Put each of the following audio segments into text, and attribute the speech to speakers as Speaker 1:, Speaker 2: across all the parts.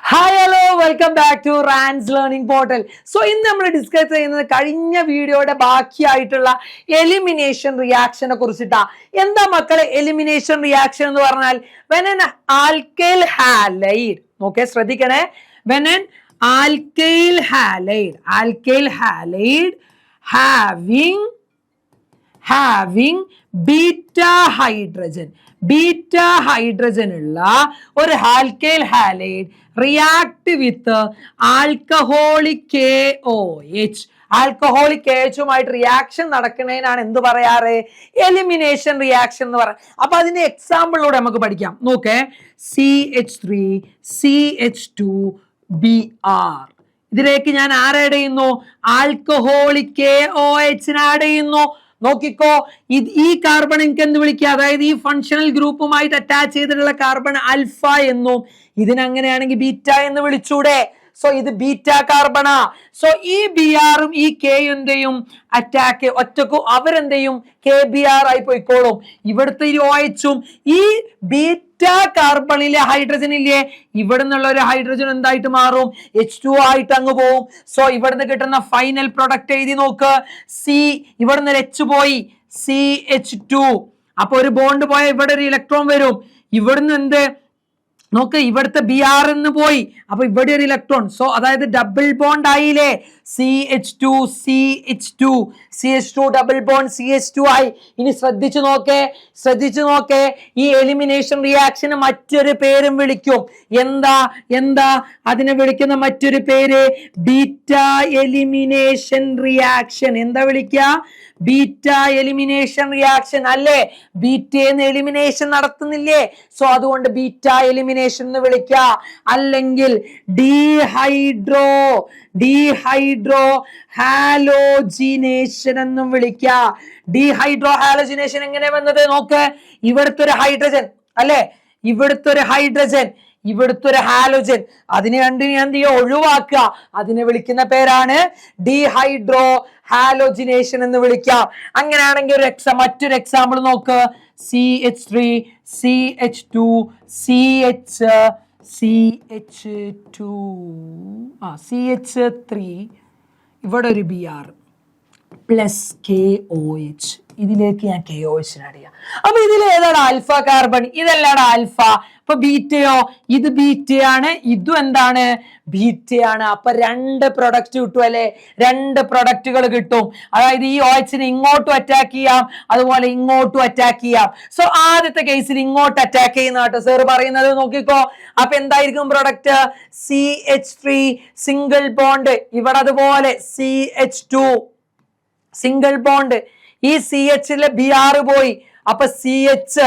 Speaker 1: Hi hello welcome back to Rans learning portal. So ഇന്ന് നമ്മൾ discuss ചെയ്യുന്നത് കഴിഞ്ഞ വീഡിയോയുടെ ബാക്കിയായിട്ടുള്ള എലിമിനേഷൻ റിയാക്ഷനെ കുറിച്ചിട്ടാ. എന്താ മക്കളെ എലിമിനേഷൻ റിയാക്ഷൻ എന്ന് പറഞ്ഞാൽ? When an alkyl halide, okay ശ്രദ്ധിക്കണേ, when an alkyl halide having beta hydrogen ഉള്ള ഒരു alkyl halide react with alcoholic KOH. Alcoholic KOHുമായിട്ട് റിയാക്ഷൻ നടക്കുന്നതിനാണ് എന്ത് പറയാറ്? എലിമിനേഷൻ റിയാക്ഷൻ എന്ന് പറയാം. അപ്പൊ അതിന്റെ എക്സാമ്പിളിലൂടെ നമുക്ക് പഠിക്കാം. നോക്കേ, CH3CH2Br. ഇതിലേക്ക് ഞാൻ ആഡ് ചെയ്യുന്നു? ആൽക്കഹോളിക് KOH ആഡ് ചെയ്യുന്നു. നോക്കിക്കോ, ഈ കാർബൺ എനിക്ക് എന്ത് വിളിക്കുക? അതായത് ഈ ഫങ്ഷണൽ ഗ്രൂപ്പുമായിട്ട് അറ്റാച്ച് ചെയ്തിട്ടുള്ള കാർബൺ ആൽഫ എന്നും ഇതിനങ്ങനെയാണെങ്കിൽ ബീറ്റ എന്ന് വിളിച്ചൂടെ? സോ ഇത് ബീറ്റ കാർബണാ. സോ ഈ BRും ഈ Kയും അറ്റാക്ക് ഒറ്റക്കും അവരെന്തെയും KBr ആയി പോയിക്കോളും. ഇവിടുത്തെ ഈ OHും ഈ ബീറ്റ കാർബണിലെ ഹൈഡ്രജൻ ഇല്ലേ, ഇവിടെ നിന്നുള്ള ഒരു ഹൈഡ്രജൻ എന്തായിട്ട് മാറും? H2 ആയിട്ട് അങ്ങ് പോവും. സോ ഇവിടുന്ന് കിട്ടുന്ന ഫൈനൽ പ്രൊഡക്റ്റ് എഴുതി നോക്ക്. ഇവിടുന്ന് H പോയി, CH2. അപ്പൊ ഒരു ബോണ്ട് പോയ ഇവിടെ ഒരു ഇലക്ട്രോൺ വരും. ഇവിടുന്ന് എന്ത് നോക്ക്, ഇവിടുത്തെ Br എന്ന് പോയി, അപ്പൊ ഇവിടെ ഒരു ഇലക്ട്രോൺ. സോ അതായത് ഡബിൾ ബോണ്ട് ആയില്ലേ? CH2 ഡബിൾ ബോണ്ട് CH2 ആയി. ഇനി ശ്രദ്ധിച്ചു നോക്കേ, ഈ എലിമിനേഷൻ റിയാക്ഷന് മറ്റൊരു പേരും വിളിക്കും. എന്താ അതിനെ വിളിക്കുന്ന മറ്റൊരു പേര്? Beta elimination reaction. എന്താ വിളിക്കുക? ബീറ്റ എലിമിനേഷൻ റിയാക്ഷൻ അല്ലേ? ബീറ്റന്ന് എലിമിനേഷൻ നടത്തുന്നില്ലേ? സോ അതുകൊണ്ട് ബീറ്റ എലിമിനേഷൻ എന്ന് വിളിക്കുക. അല്ലെങ്കിൽ ഡീഹൈഡ്രോ ഹാലോജിനേഷൻ എന്നും വിളിക്കുക. ഡീഹൈഡ്രോ ഹാലോജിനേഷൻ എങ്ങനെ വന്നത് നോക്ക്. ഇവിടുത്തെ ഒരു ഹൈഡ്രജൻ അല്ലെ, ഇവിടുത്തെ ഒരു ഹാലോജൻ, അതിനെ രണ്ടിനെ എന്ത് ചെയ്യുക? ഒഴിവാക്കുക. അതിനെ വിളിക്കുന്ന പേരാണ് ഡീഹൈഡ്രോ ഹാലോജിനേഷൻ എന്ന് വിളിക്കാം. അങ്ങനെയാണെങ്കിൽ മറ്റൊരു എക്സാമ്പിൾ നോക്ക്. CH3 ഇവിടെ ഒരു Br പ്ലസ് KOH. ഇതിലേക്ക് ഞാൻ KOH ആഡ് ചെയ്യാം. അപ്പൊ ഇതിൽ ഏതാണ് ആൽഫ കാർബൺ? ഇതല്ലാണ് ആൽഫ. അപ്പൊ ബീറ്റയോ? ഇത് ബീറ്റയാണ്, ഇതും എന്താണ്? ബീറ്റയാണ്. അപ്പൊ രണ്ട് പ്രൊഡക്റ്റ് കിട്ടും അല്ലെ? രണ്ട് പ്രൊഡക്റ്റുകൾ കിട്ടും. അതായത് ഈ OHനെ ഇങ്ങോട്ടും അറ്റാക്ക് ചെയ്യാം, അതുപോലെ ഇങ്ങോട്ടും അറ്റാക്ക് ചെയ്യാം. സോ ആദ്യത്തെ കേസിൽ ഇങ്ങോട്ട് അറ്റാക്ക് ചെയ്യുന്ന കേട്ടോ സാർ പറയുന്നത്. നോക്കിക്കോ, അപ്പൊ എന്തായിരിക്കും പ്രൊഡക്റ്റ്? CH3 സിംഗിൾ ബോണ്ട്, ഇവിടെ അതുപോലെ CH2 സിംഗിൾ ബോണ്ട്. ഈ CHലെ Br പോയി, അപ്പൊ CH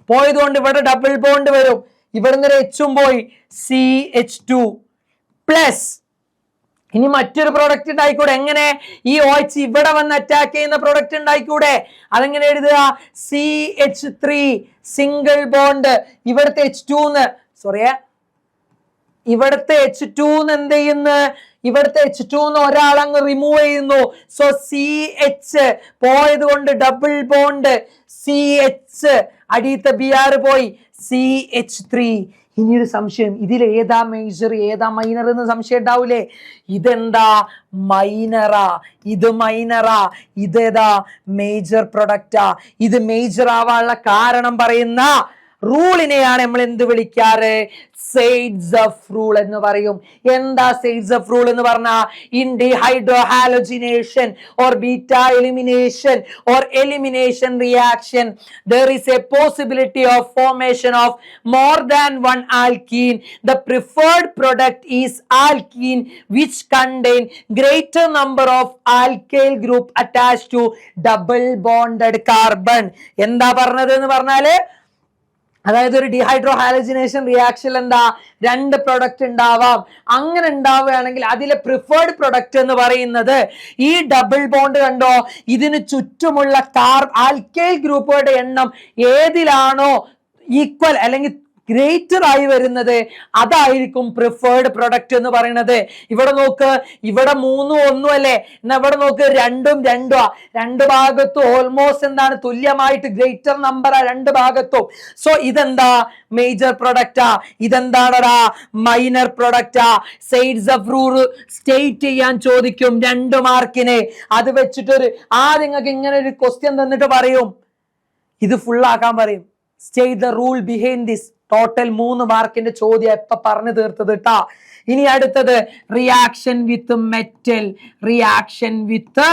Speaker 1: പോയതുകൊണ്ട് ഇവിടെ ഡബിൾ ബോണ്ട് വരും. ഇവിടുന്ന് ഒരു Hും പോയി, CH2 പ്ലസ്. ഇനി മറ്റൊരു പ്രൊഡക്റ്റ് ഉണ്ടായിക്കൂടെ? എങ്ങനെ? ഈ OH ഇവിടെ വന്ന് അറ്റാക്ക് ചെയ്യുന്ന പ്രൊഡക്റ്റ് ഉണ്ടായിക്കൂടെ? അതെങ്ങനെ എഴുതുക? CH3 സിംഗിൾ ബോണ്ട്, ഇവിടുത്തെ H2 ഇവിടുത്തെ H2 എന്ത് ചെയ്യുന്നു? ഇവിടുത്തെ H2 ഒരാൾ അങ്ങ് റിമൂവ് ചെയ്യുന്നു. സോ CH പോയത് കൊണ്ട് ഡബിൾ ബോണ്ട് CH, അടിയത്തെ Br പോയി, CH3. ഇനിയൊരു സംശയം, ഇതിൽ ഏതാ മേജർ ഏതാ മൈനർ എന്ന് സംശയം ഉണ്ടാവൂലേ? ഇതെന്താ? മൈനറാ. ഇത് മൈനറാ, ഇതേതാ? മേജർ പ്രൊഡക്റ്റാ. ഇത് മേജർ ആവാനുള്ള കാരണം പറയുന്ന റൂളിനെയാണ് നമ്മൾ എന്ത് വിളിക്കാറ്? സെയ്ഡ്സ് ഓഫ് റൂൾ എന്ന് പറയും. എന്താ സെയ്ഡ്സ് ഓഫ് റൂൾ എന്ന് പറഞ്ഞാൽ? In dehydro halogenation or beta elimination or elimination reaction there is a possibility of formation of more than one alkene. The preferred product is alkene which contain greater number of alkyl group attached to double bonded carbon. എന്താ പറഞ്ഞത് എന്ന് പറഞ്ഞാല്, അതായത് ഒരു dehydro halogenation reaction എന്താ? രണ്ട് product ഉണ്ടാവാം. അങ്ങനെ ഉണ്ടാവുകയാണെങ്കിൽ അതിലെ പ്രിഫേർഡ് പ്രൊഡക്റ്റ് എന്ന് പറയുന്നത് ഈ ഡബിൾ ബോണ്ട് കണ്ടോ, ഇതിന് ചുറ്റുമുള്ള ആൽക്കൈൽ ഗ്രൂപ്പുകളുടെ എണ്ണം ഏതിലാണോ ഈക്വൽ അല്ലെങ്കിൽ ഗ്രേറ്റർ ആയി വരുന്നത് അതായിരിക്കും പ്രിഫേർഡ് പ്രൊഡക്റ്റ് എന്ന് പറയുന്നത്. ഇവിടെ നോക്ക്, ഇവിടെ 3 1 അല്ലേ, എന്നാ ഇവിടെ നോക്ക് 2 2 രണ്ട് ഭാഗത്തും ഓൾമോസ്റ്റ് എന്താണ് തുല്യമായിട്ട് ഗ്രേറ്റർ നമ്പർ രണ്ട് ഭാഗത്തും. സോ ഇതെന്താ മേജർ പ്രൊഡക്റ്റാ, ഇതെന്താണടാ മൈനർ പ്രൊഡക്റ്റാ. സൈഡ്സ് ഓഫ് റൂൾ സ്റ്റേറ്റ് ചെയ്യാൻ ചോദിക്കും 2 മാർക്കിന്. അത് വെച്ചിട്ടൊരു നിങ്ങൾക്ക് ഇങ്ങനെ ഒരു ക്വസ്റ്റ്യൻ തന്നിട്ട് പറയും, ഇത് ഫുൾ ആക്കാൻ പറയും. State the rule behind this. Total 3 മാർക്കിന്റെ ചോദ്യം എപ്പ പറഞ്ഞു തീർത്തത് കേട്ടാ. ഇനി അടുത്തത് reaction with metal. Reaction with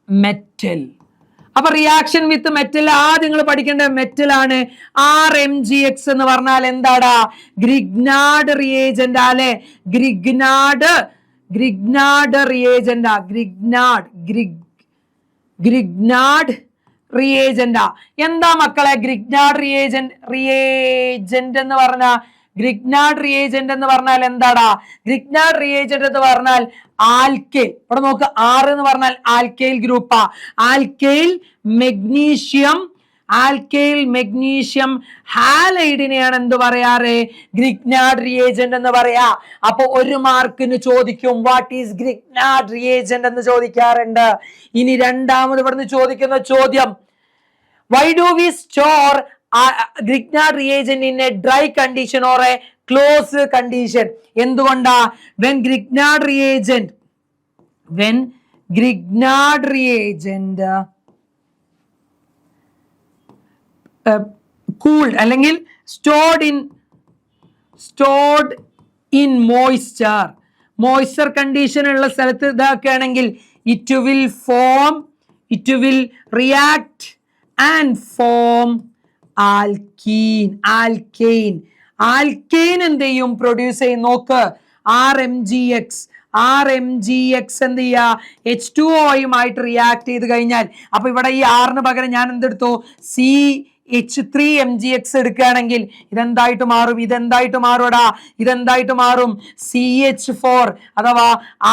Speaker 1: metal. അപ്പൊ റിയാക്ഷൻ വിത്ത് മെറ്റൽ ആദ്യം നിങ്ങൾ പഠിക്കേണ്ട മെറ്റൽ ആണ്. RMgX എന്ന് പറഞ്ഞാൽ എന്താടാ? ഗ്രിഗ്നാർഡ് റിയേജന്റ് അല്ലെ, ഗ്രിഗ്നാർഡ് റിയേജന്റ്, ഗ്രിഗ്നാർഡ് റിയേജന്റ്. എന്താ മക്കളെ ഗ്രിഗ്നാർഡ് റിയേജന്റ് എന്ന് പറഞ്ഞ? ഗ്രിഗ്നാർഡ് റിയേജന്റ് എന്ന് പറഞ്ഞാൽ എന്താടാ? ഗ്രിഗ്നാർഡ് റിയേജന്റ് എന്ന് പറഞ്ഞാൽ ആൽക്കൈൽ. ഇവിടെ നോക്ക്, R എന്ന് പറഞ്ഞാൽ ആൽക്കൈൽ ഗ്രൂപ്പാ. ആൽക്കൈൽ മെഗ്നീഷ്യം ഹാലൈഡിനെയാണ് എന്ത് പറയാറ്? ഗ്രിഗ്നാർഡ് റിയേജന്റ് എന്ന് പറയാ. അപ്പൊ 1 മാർക്കിന് ചോദിക്കും വാട്ട് ഈസ് ഗ്രിഗ്നാർഡ് റിയേജന്റ് എന്ന് ചോദിക്കാറുണ്ട്. ഇനി രണ്ടാമത് ഇവിടുന്ന് ചോദിക്കുന്ന ചോദ്യം, why do we store Grignard reagent in a dry condition or a closed condition? എന്തുകൊണ്ടാ? when Grignard reagent cooled അല്ലെങ്കിൽ stored in moisture condition ഉള്ള സ്ഥലത്ത് ഇതാക്കുകയാണെങ്കിൽ it will react and form alkane എന്ത് ചെയ്യും? പ്രൊഡ്യൂസ് ചെയ്യും. നോക്ക്, RMgX എന്ത് ചെയ്യാ? H2O റിയാക്ട് ചെയ്ത് കഴിഞ്ഞാൽ, അപ്പൊ ഇവിടെ ഈ R പകരം ഞാൻ എന്തെടുത്തു? CH3MgX എടുക്കുകയാണെങ്കിൽ ഇതെന്തായിട്ട് മാറും? ഇതെന്തായിട്ട് മാറും? ഇതെന്തായിട്ട് മാറും? CH4 അഥവാ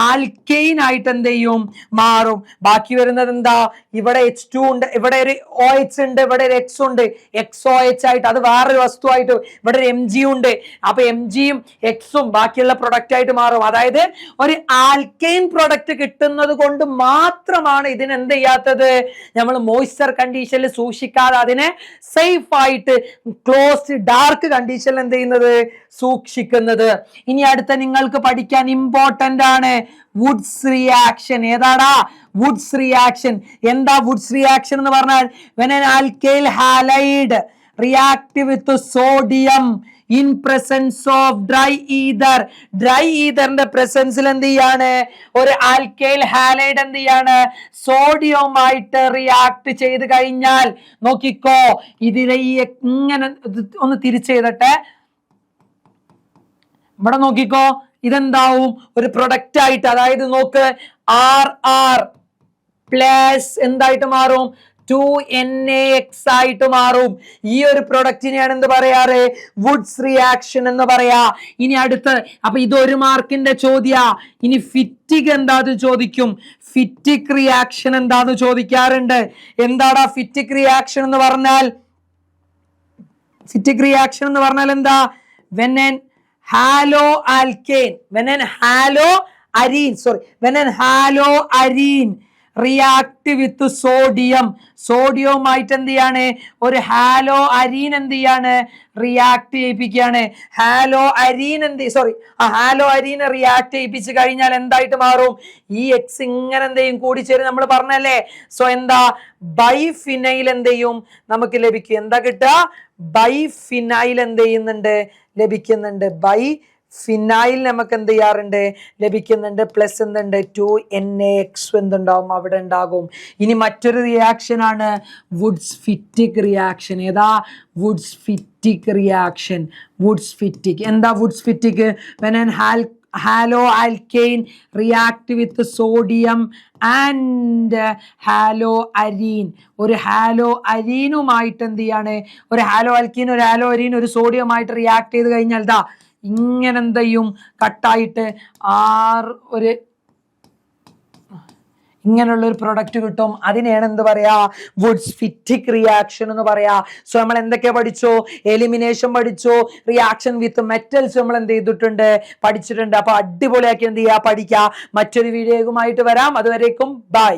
Speaker 1: ആൽക്കൈൻ ആയിട്ട് എന്ത് ചെയ്യും? മാറും. ബാക്കി വരുന്നത് എന്താ? ഇവിടെ H2 ഉണ്ട്, ഇവിടെ ഒരു OH ഉണ്ട്, ഇവിടെ ഒരു X ഉണ്ട്, XOH ആയിട്ട് അത് വേറൊരു വസ്തുവായിട്ട്. ഇവിടെ ഒരു Mg ഉണ്ട്, അപ്പൊ Mgയും Xും ബാക്കിയുള്ള പ്രൊഡക്റ്റ് ആയിട്ട് മാറും. അതായത് ഒരു ആൽക്കൈൻ പ്രൊഡക്റ്റ് കിട്ടുന്നത് കൊണ്ട് മാത്രമാണ് ഇതിന് എന്ത് ചെയ്യാത്തത്? നമ്മൾ മോയ്സ്ചർ കണ്ടീഷനിൽ സൂക്ഷിക്കാതെ അതിനെ സേഫ് ആയിട്ട് ക്ലോസ്ഡ് ഡാർക്ക് കണ്ടീഷനിൽ എന്ത് ചെയ്യുന്നത്? സൂക്ഷിക്കുന്നത്. ഇനി അടുത്ത നിങ്ങൾക്ക് പഠിക്കാൻ ഇമ്പോർട്ടന്റ് ആണ് വുഡ്സ് റിയാക്ഷൻ. ഏതാടാ വുഡ്സ് റിയാക്ഷൻ? എന്താ വുഡ്സ് റിയാക്ഷൻ എന്ന് പറഞ്ഞാൽ? when an alkyl halide react with sodium in presence of dry ether. Dry ഈതറിന്റെ പ്രസൻസിൽ എന്ത് ചെയ്യാണ്? ഒരു ആൽക്കൈൽ ഹാലൈഡ് എന്ത് ചെയ്യാണ്? സോഡിയവുമായിട്ട് റിയാക്ട് ചെയ്ത് കഴിഞ്ഞാൽ നോക്കിക്കോ, ഇതിലെ ഈ ഇങ്ങനെ ഒന്ന് തിരിച്ചെയ്തട്ടെ. ഇവിടെ നോക്കിക്കോ, ഇതെന്താവും? ഒരു പ്രൊഡക്റ്റ് ആയിട്ട്, അതായത് നോക്ക് RR പ്ലസ് എന്തായിട്ട് മാറും? 2NaX ആയിട്ട് മാറും. ഈ ഒരു പ്രൊഡക്റ്റിനെയാണ് എന്ത് പറയാറ്? വുഡ്സ് റിയാക്ഷൻ എന്ന് പറയാ. ഇനി അടുത്ത്, അപ്പൊ ഇത് 1 മാർക്കിന്റെ ചോദ്യ. ഇനി ഫിറ്റിക് എന്താന്ന് ചോദിക്കും. ഫിറ്റിക് റിയാക്ഷൻ എന്താന്ന് ചോദിക്കാറുണ്ട്. എന്താടാ ഫിറ്റിക് റിയാക്ഷൻ എന്ന് പറഞ്ഞാൽ? ഫിറ്റിക് റിയാക്ഷൻ എന്ന് പറഞ്ഞാൽ എന്താ? when an haloalkane react with സോഡിയവുമായിട്ട് എന്ത് ചെയ്യാണ്? ഒരു ഹാലോ അരീൻ എന്ത് ചെയ്യാണ്? റിയാക്ട് ചെയ്യിപ്പിക്കുകയാണ്. ഹാലോ അരീനെ റിയാക്ട് ചെയ്യിപ്പിച്ച് കഴിഞ്ഞാൽ എന്തായിട്ട് മാറും? ഈ X ഇങ്ങനെ എന്ത് ചെയ്യും? കൂടിച്ചേരും. നമ്മൾ പറഞ്ഞല്ലേ. സോ എന്താ? ബൈഫിനൈൽ എന്ത് ചെയ്യും? നമുക്ക് ലഭിക്കും. എന്താ കിട്ടുക? ബൈഫിനൈൽ എന്ത് ചെയ്യുന്നുണ്ട്? ലഭിക്കുന്നുണ്ട്. ഫിനൈൽ നമുക്ക് എന്ത് ചെയ്യാറുണ്ട്? ലഭിക്കുന്നുണ്ട്. പ്ലസ് എന്തുണ്ട്? 2NaX എന്തുണ്ടാവും? അവിടെ ഉണ്ടാകും. ഇനി മറ്റൊരു റിയാക്ഷൻ ആണ് വുഡ്സ് ഫിറ്റിക് റിയാക്ഷൻ. ഏതാ? Wurtz Fittig reaction. എന്താ Wurtz Fittig? when an haloalkane react with sodium and haloarine. ഒരു ഹാലോ അരീനുമായിട്ട് എന്ത് ചെയ്യാണ്? ഒരു ഹാലോ ആൽക്കീൻ, ഒരു ഹാലോ അരീൻ, ഒരു സോഡിയമായിട്ട് റിയാക്ട് ചെയ്ത് കഴിഞ്ഞാൽ ദാ ഇങ്ങനെ എന്ത് ചെയ്യും? കട്ടായിട്ട് ഒരു ഇങ്ങനെയുള്ള ഒരു പ്രൊഡക്റ്റ് കിട്ടും. അതിനെയാണ് എന്ത് പറയാ, വുഡ്സ്-ഫിറ്റിക് റിയാക്ഷൻ എന്ന് പറയാ. സോ നമ്മൾ എന്തൊക്കെ പഠിച്ചു, എലിമിനേഷൻ പഠിച്ചു, റിയാക്ഷൻ വിത്ത് മെറ്റൽസ് നമ്മൾ എന്ത് ചെയ്തിട്ടുണ്ട്, പഠിച്ചിട്ടുണ്ട്. അപ്പൊ അടിപൊളിയാക്കി എന്ത് ചെയ്യാ, പഠിക്കുക. മറ്റൊരു വീഡിയോയുമായിട്ട് വരാം. അതുവരേക്കും ബൈ.